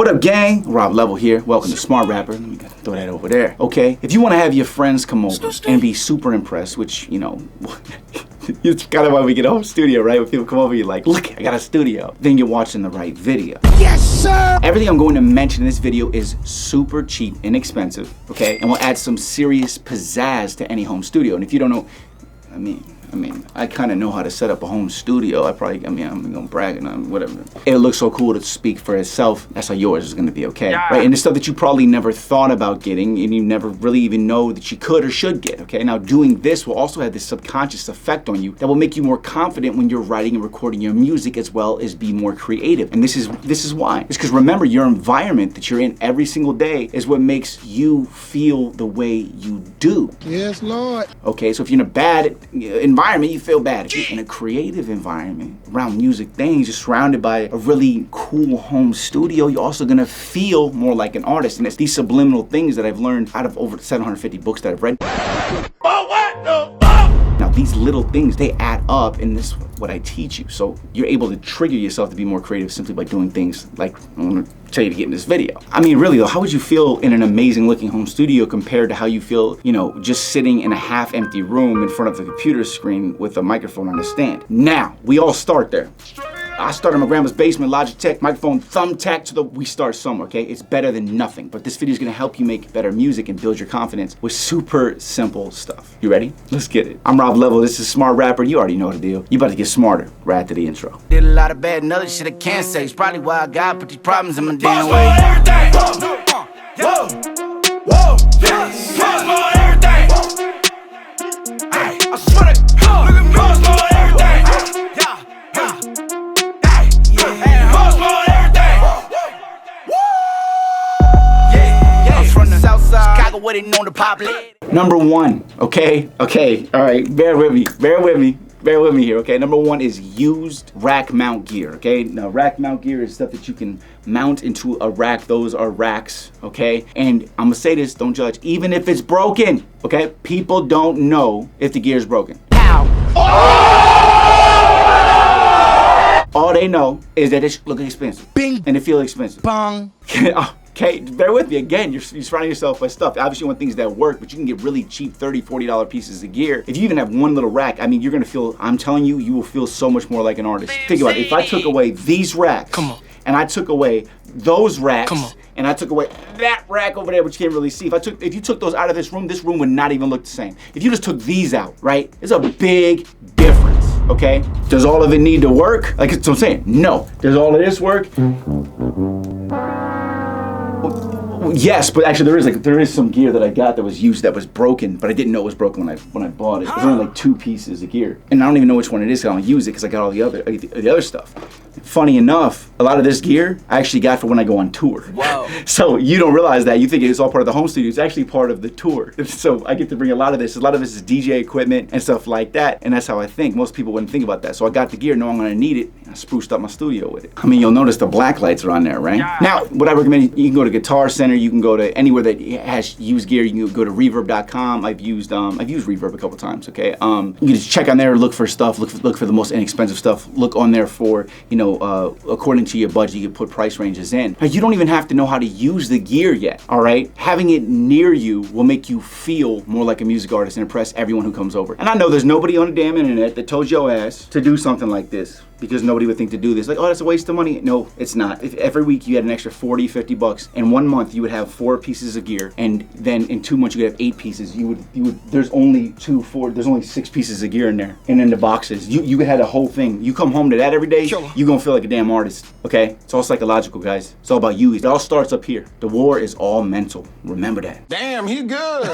What up, gang? Rob Level here. Welcome to Smart Rapper. Let me throw that over there. Okay, if you want to have your friends come over and be super impressed, which, you know, it's kind of why we get a home studio, right? When people come over, you're like, look, I got a studio. Then you're watching the right video. Yes, sir! Everything I'm going to mention in this video is super cheap, inexpensive, okay? And will add some serious pizzazz to any home studio. And if you don't know, I mean, I kind of know how to set up a home studio. I'm gonna brag on whatever. It looks so cool to speak for itself. That's how yours is gonna be, okay? Yeah. Right? And the stuff that you probably never thought about getting and you never really even know that you could or should get, okay? Now, doing this will also have this subconscious effect on you that will make you more confident when you're writing and recording your music, as well as be more creative. And this is why. It's because remember, your environment that you're in every single day is what makes you feel the way you do. Yes, Lord. Okay, so if you're in a bad environment, you feel bad. If you're in a creative environment around music things, you're surrounded by a really cool home studio, you're also gonna feel more like an artist. And it's these subliminal things that I've learned out of over 750 books that I've read. Now, these little things, they add up, and this is what I teach you. So you're able to trigger yourself to be more creative simply by doing things like I'm gonna tell you to get in this video. I mean, really though, how would you feel in an amazing looking home studio compared to how you feel, you know, just sitting in a half empty room in front of the computer screen with a microphone on a stand? Now, we all start there. I started in my grandma's basement, Logitech, microphone, thumbtack we start somewhere, okay? It's better than nothing, but this video is gonna help you make better music and build your confidence with super simple stuff. You ready? Let's get it. I'm Rob Level, this is Smart Rapper. You already know the deal. You about to get smarter right after the intro. Did a lot of bad and other shit I can't say. It's probably why I got put these problems in my damn way. Whoa, yes, everything. I swear to God, look at me, everything. Where they know the pop lit. Number one, okay, all right, bear with me here, okay? Number one is used rack mount gear, okay? Now, rack mount gear is stuff that you can mount into a rack. Those are racks, okay? And I'm gonna say this, don't judge, even if it's broken, okay? People don't know if the gear is broken. Ow. All they know is that it looks expensive. Bing. And it feels expensive. Bong. Okay, bear with me. Again, you're surrounding yourself by stuff. Obviously, you want things that work, but you can get really cheap $30, $40 pieces of gear. If you even have one little rack, I mean, you're gonna feel, I'm telling you, you will feel so much more like an artist. Think about it. If I took away these racks, and I took away those racks, and I took away that rack over there, which you can't really see. If you took those out of this room would not even look the same. If you just took these out, right? There's a big difference, okay? Does all of it need to work? Like, that's what I'm saying. No. Does all of this work? Yes, but actually there is some gear that I got that was used that was broken, but I didn't know it was broken when I bought it. There's only like 2 pieces of gear, and I don't even know which one it is. I don't use it because I got all the other stuff. Funny enough, a lot of this gear I actually got for when I go on tour. Wow. So you don't realize that. You think it's all part of the home studio. It's actually part of the tour. So I get to bring a lot of this. A lot of this is DJ equipment and stuff like that, and that's how I think. Most people wouldn't think about that. So I got the gear, know I'm gonna need it, and I spruced up my studio with it. I mean, you'll notice the black lights are on there, right? Yeah. Now, what I recommend, you can go to Guitar Center, you can go to anywhere that has used gear. You can go to reverb.com. I've used Reverb a couple times, okay? You can just check on there, look for stuff, look for the most inexpensive stuff. Look on there for, you know, according to your budget, you can put price ranges in. Now, you don't even have to know how to use the gear yet, all right? Having it near you will make you feel more like a music artist and impress everyone who comes over. And I know there's nobody on the damn internet that told your ass to do something like this, because nobody would think to do this. Like, oh, that's a waste of money. No, it's not. If every week you had an extra 40, 50 bucks, in 1 month you would have 4 pieces of gear, and then in 2 months you could have 8 pieces. There's only 6 pieces of gear in there, and in the boxes. You had a whole thing. You come home to that every day, you gonna feel like a damn artist, okay? It's all psychological, guys. It's all about you. It all starts up here. The war is all mental. Remember that. Damn, he good.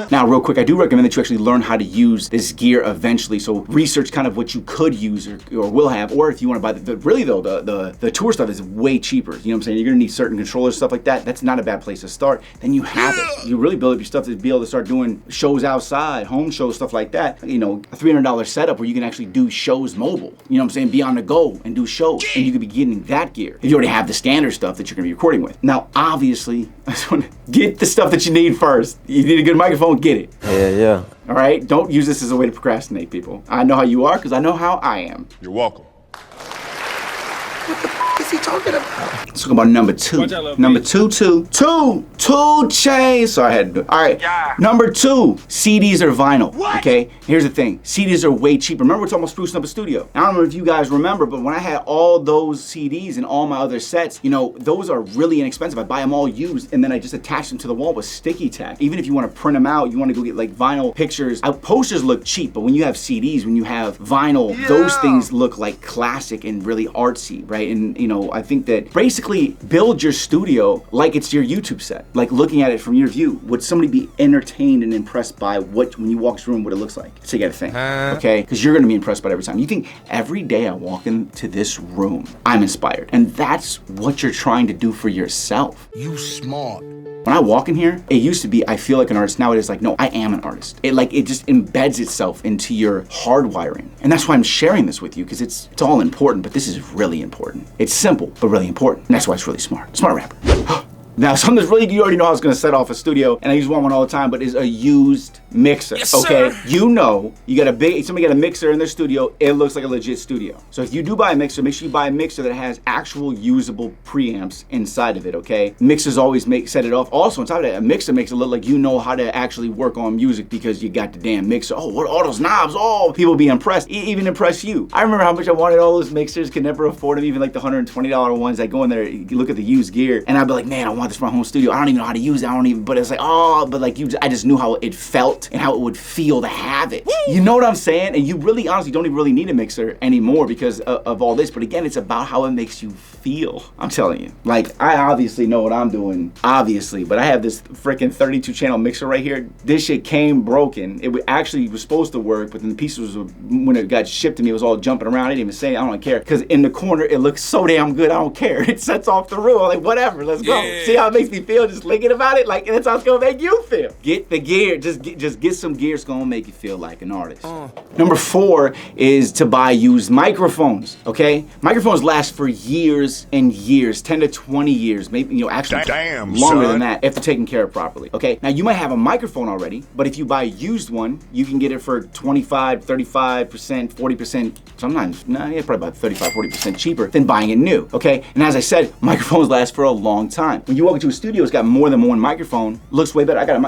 Now, real quick, I do recommend that you actually learn how to use this gear eventually. So research kind of what you could use or will have, or if you want to buy the tour stuff is way cheaper. You know what I'm saying? You're gonna need certain controllers, stuff like that. That's not a bad place to start. Then you have it. You really build up your stuff to be able to start doing shows outside, home shows, stuff like that. You know, a $300 setup where you can actually do shows mobile. You know what I'm saying? Be on the go and do shows, and you could be getting that gear if you already have the standard stuff that you're gonna be recording with. Now, obviously, I just want to get the stuff that you need first. You need a good microphone, get it. Yeah. All right? Don't use this as a way to procrastinate, people. I know how you are because I know how I am. You're welcome. What the f is is he talking about? Let's talk about number 2. Watch out, little Number bitch. 2 chains. Sorry, I had to do it. All right. Yeah. Number 2, CDs or vinyl. What? Okay. Here's the thing. CDs are way cheaper. Remember, we're talking about sprucing up a studio. I don't know if you guys remember, but when I had all those CDs and all my other sets, you know, those are really inexpensive. I buy them all used, and then I just attach them to the wall with sticky tack. Even if you want to print them out, you want to go get like vinyl pictures. Posters look cheap, but when you have CDs, when you have vinyl, those things look like classic and really artsy, right? And you know, I think that basically build your studio like it's your YouTube set. Like looking at it from your view, would somebody be entertained and impressed by what, when you walk through room, what it looks like? So you gotta think, okay? Because you're gonna be impressed by it every time. You think every day I walk into this room, I'm inspired. And that's what you're trying to do for yourself. You smart. When I walk in here, it used to be, I feel like an artist. Now it is like, no, I am an artist. It just embeds itself into your hardwiring. And that's why I'm sharing this with you, because it's all important, but this is really important. It's simple, but really important. And that's why it's really smart. Smart rapper. Now, something that's really, you already know I was gonna set off a studio, and I use one all the time, but is a used mixer, okay? You know, you got somebody got a mixer in their studio, it looks like a legit studio. So if you do buy a mixer, make sure you buy a mixer that has actual usable preamps inside of it, okay? Mixers always set it off. Also, on top of that, a mixer makes it look like you know how to actually work on music because you got the damn mixer. Oh, what are all those knobs? Oh, people be impressed, even impress you. I remember how much I wanted all those mixers, could never afford them, even like the $120 ones. I go in there, you look at the used gear, and I'd be like, man, I want this for my home studio. I don't even know how to use it. But it's like, oh, but like I just knew how it felt and how it would feel to have it. You know what I'm saying? And you really, honestly, don't even really need a mixer anymore because of all this. But again, it's about how it makes you feel. I'm telling you. Like, I obviously know what I'm doing, obviously, but I have this freaking 32 channel mixer right here. This shit came broken. It actually was supposed to work, but then the pieces, when it got shipped to me, it was all jumping around. I didn't even say it. I don't care. Because in the corner, it looks so damn good. I don't care. It sets off the room. I'm like, whatever, let's go. See how it makes me feel just thinking about it? Like, that's how it's gonna make you feel. Get the gear. Just get some gear. It's gonna make you feel like an artist. Number 4 is to buy used microphones, okay? Microphones last for years and years, 10 to 20 years, maybe, you know, actually longer than that if they're taken care of properly, okay? Now, you might have a microphone already, but if you buy a used one, you can get it for 25, 35%, 40%, sometimes, probably about 35, 40% cheaper than buying it new, okay? And as I said, microphones last for a long time. When you walk into a studio, it's got more than one microphone, looks way better. I got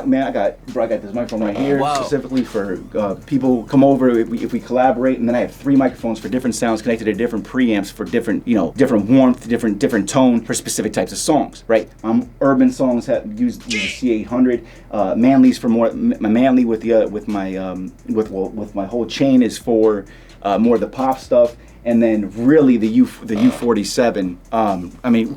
this microphone right here specifically for people come over if we collaborate, and then I have 3 microphones for different sounds connected to different preamps for different, you know, different warmth, different tone for specific types of songs, right? Urban songs have used the C800. Manly's for more my manly with my whole chain is for more of the pop stuff, and then really the U47. I mean,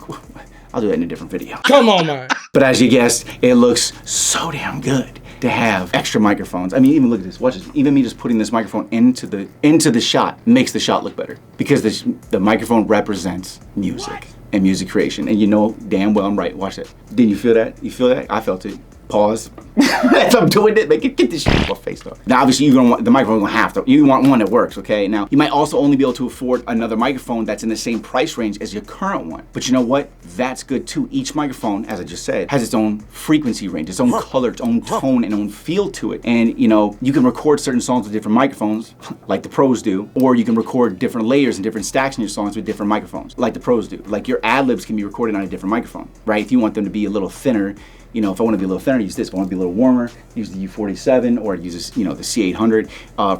I'll do that in a different video. Come on, man. But as you guessed, it looks so damn good to have extra microphones. I mean, even look at this. Watch this. Even me just putting this microphone into the shot makes the shot look better because the microphone represents music and music creation. And you know damn well I'm right. Watch that. Didn't you feel that? You feel that? I felt it. Pause. As I'm doing it, get this shit off my face though. Now obviously you're gonna want the microphone, gonna have to. You want one that works, okay? Now you might also only be able to afford another microphone that's in the same price range as your current one. But you know what? That's good too. Each microphone, as I just said, has its own frequency range, its own color, its own tone, and own feel to it. And you know, you can record certain songs with different microphones, like the pros do, or you can record different layers and different stacks in your songs with different microphones, like the pros do. Like your ad-libs can be recorded on a different microphone, right? If you want them to be a little thinner, you know, if I want to be a little thinner, use this. If I want to be a little warmer, use the U47, or use, you know, the C800.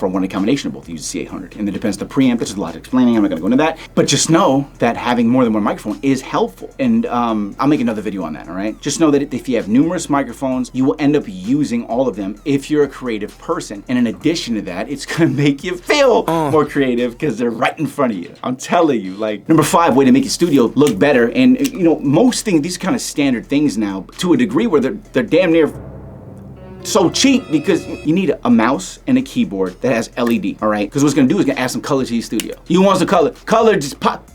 For one, a combination of both, use the C800. And it depends on the preamp. There's a lot of explaining. I'm not going to go into that. But just know that having more than one microphone is helpful. And I'll make another video on that, all right? Just know that if you have numerous microphones, you will end up using all of them if you're a creative person. And in addition to that, it's going to make you feel more creative because they're right in front of you. I'm telling you. Like, number 5, way to make your studio look better. And, you know, most things, these are kind of standard things now, to a degree where they're damn near so cheap because you need a mouse and a keyboard that has LED, all right? Because what's gonna do is gonna add some color to your studio. You want some color, just pop.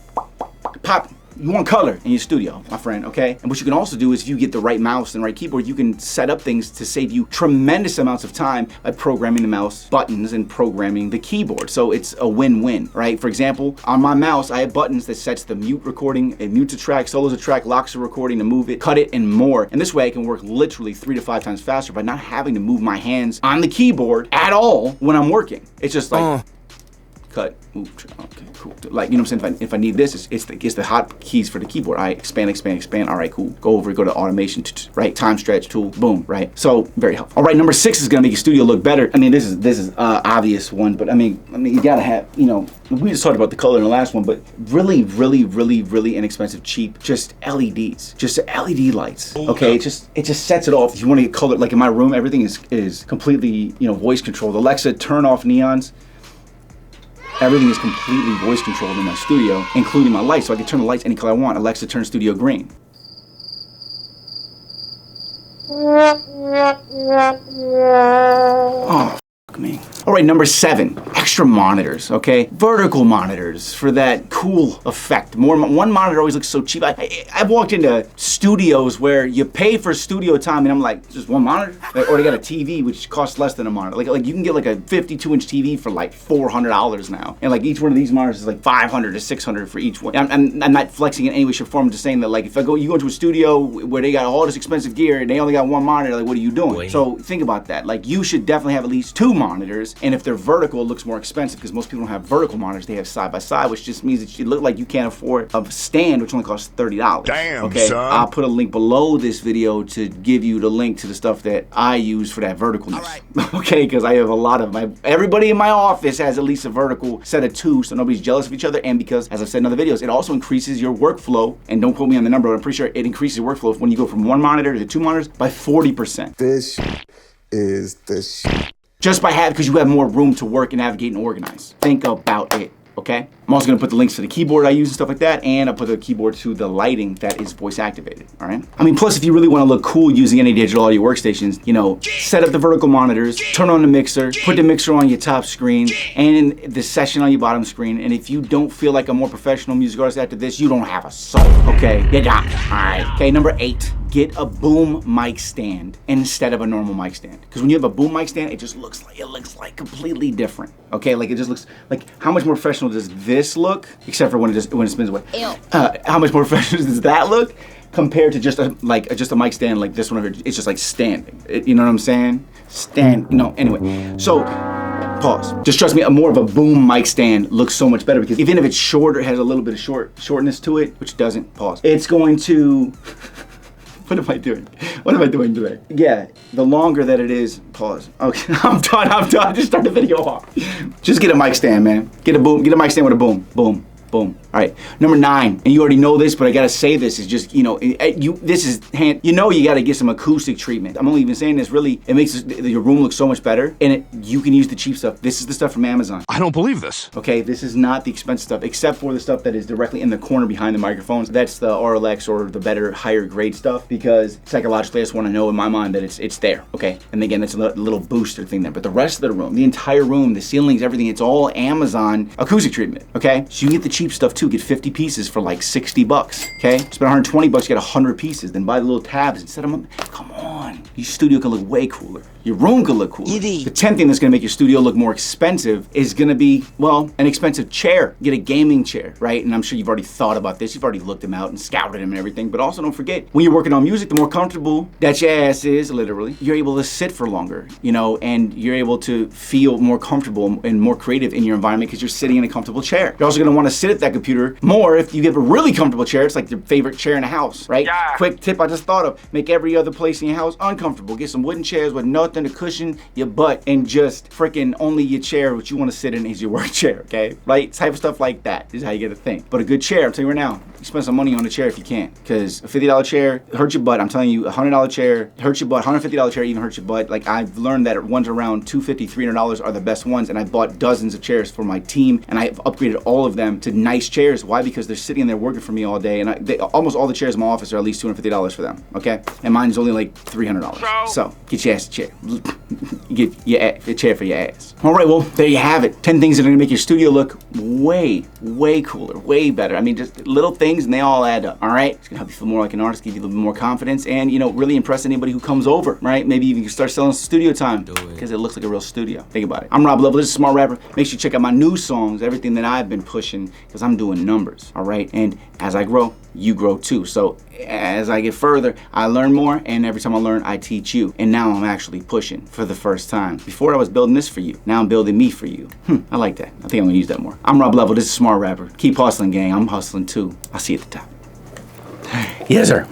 You want color in your studio, my friend, okay? And what you can also do is if you get the right mouse and right keyboard, you can set up things to save you tremendous amounts of time by programming the mouse buttons and programming the keyboard. So it's a win-win, right? For example, on my mouse, I have buttons that sets the mute recording, it mutes a track, solos a track, locks a recording to move it, cut it, and more. And this way I can work literally 3 to 5 times faster by not having to move my hands on the keyboard at all when I'm working. It's just like, cut, move, okay, cool. Like, you know what I'm saying? If I need this, it's the hot keys for the keyboard. All right, expand, expand, expand. All right, cool. Go over, go to automation, right? Time stretch tool, boom, right? So very helpful. All right, number 6 is gonna make your studio look better. I mean, this is obvious one, but I mean, you gotta have, you know, we just talked about the color in the last one, but really, really, really, really inexpensive, cheap, just LEDs, just LED lights. Okay, it just sets it off. If you want to get color, like in my room, everything is completely, you know, voice controlled. Alexa, turn off neons. Everything is completely voice controlled in my studio, including my lights, so I can turn the lights any color I want. Alexa, turn studio green. Oh, fuck me. All right, number 7, extra monitors, okay? Vertical monitors for that cool effect. One monitor always looks so cheap. I've walked into studios where you pay for studio time and I'm like, just one monitor? Or they got a TV which costs less than a monitor. Like you can get like a 52-inch TV for like $400 now. And like each one of these monitors is like $500 to $600 for each one. I'm not flexing in any way, shape, or form. I'm just saying that like if you go into a studio where they got all this expensive gear and they only got one monitor, like what are you doing? Wait. So think about that. Like you should definitely have at least 2 monitors. And if they're vertical, it looks more expensive because most people don't have vertical monitors. They have side by side, which just means that you look like you can't afford a stand, which only costs $30. Damn, okay? son. I'll put a link below this video to give you the link to the stuff that I use for that verticalness. Right. Okay, because I have a lot of everybody in my office has at least a vertical set of 2, so nobody's jealous of each other. And because, as I've said in other videos, it also increases your workflow. And don't quote me on the number, but I'm pretty sure it increases your workflow when you go from 1 monitor to 2 monitors by 40%. This is the shit. Just by having, because you have more room to work and navigate and organize. Think about it, okay? I'm also gonna put the links to the keyboard I use and stuff like that, and I'll put the keyboard to the lighting that is voice activated, all right? I mean, plus if you really wanna look cool using any digital audio workstations, you know, set up the vertical monitors, turn on the mixer, put the mixer on your top screen, and the session on your bottom screen, and if you don't feel like a more professional music artist after this, you don't have a soul, okay? You're done, all right? Okay, number 8. Get a boom mic stand instead of a normal mic stand. Because when you have a boom mic stand, it looks like completely different. Okay, like it just looks like, how much more professional does this look? Except for when it spins away. How much more professional does that look compared to just a mic stand like this one over here? It's just like standing. You know what I'm saying? Anyway. So. Pause. Just trust me, more of a boom mic stand looks so much better because even if it's shorter, it has a little bit of shortness to it, which doesn't. Pause. It's going to. What am I doing? What am I doing today? Yeah, the longer that it is, pause. Okay, I'm done. Just start the video off. Just get a mic stand, man. Get a mic stand with a boom, boom, boom. All right, number 9, and you already know this, but I gotta say this, is just, you know, you gotta get some acoustic treatment. I'm only even saying this, really, it makes your room look so much better, and you can use the cheap stuff. This is the stuff from Amazon. I don't believe this. Okay, this is not the expensive stuff, except for the stuff that is directly in the corner behind the microphones. That's the RLX or the better, higher grade stuff, because psychologically I just wanna know in my mind that it's there, okay? And again, that's a little booster thing there, but the rest of the room, the entire room, the ceilings, everything, it's all Amazon acoustic treatment, okay? So you can get the cheap stuff too, get 50 pieces for like $60, okay? Spend 120 bucks, get 100 pieces, then buy the little tabs and set them up. Come on, your studio can look way cooler. Your room could look cooler. The 10th thing that's gonna make your studio look more expensive is gonna be, well, an expensive chair. Get a gaming chair, right? And I'm sure you've already thought about this. You've already looked them out and scouted them and everything, but also don't forget, when you're working on music, the more comfortable that your ass is, literally, you're able to sit for longer, you know, and you're able to feel more comfortable and more creative in your environment because you're sitting in a comfortable chair. You're also gonna wanna sit at that computer more if you get a really comfortable chair. It's like your favorite chair in the house, right? Yeah. Quick tip I just thought of, make every other place in your house uncomfortable. Get some wooden chairs with nothing to cushion your butt, and just freaking only your chair, what you want to sit in, is your work chair, okay? Right? Type of stuff like that is how you get to think. But a good chair, I'm telling you right now, you spend some money on a chair if you can, because a $50 chair hurts your butt. I'm telling you, a $100 chair hurts your butt. $150 chair even hurts your butt. Like, I've learned that ones around $250, $300 are the best ones, and I bought dozens of chairs for my team, and I've upgraded all of them to nice chairs. Why? Because they're sitting there working for me all day, and almost all the chairs in my office are at least $250 for them, okay? And mine's only like $300. So get your ass a chair. Get a chair for your ass. All right, well, there you have it. 10 things that are gonna make your studio look way, way cooler, way better. I mean, just little things and they all add up, all right? It's gonna help you feel more like an artist, give you a little bit more confidence, and, you know, really impress anybody who comes over, right? Maybe even you can start selling some studio time because it looks like a real studio. Think about it. I'm Rob Level, this is Smart Rapper. Make sure you check out my new songs, everything that I've been pushing, because I'm doing numbers, all right? And as I grow, you grow too. So as I get further, I learn more, and every time I learn, I teach you. And now I'm actually pushing for for the first time. Before I was building this for you. Now I'm building me for you. I like that. I think I'm gonna use that more. I'm Rob Level, this is Smart Rapper. Keep hustling, gang. I'm hustling too. I'll see you at the top. Yes, sir.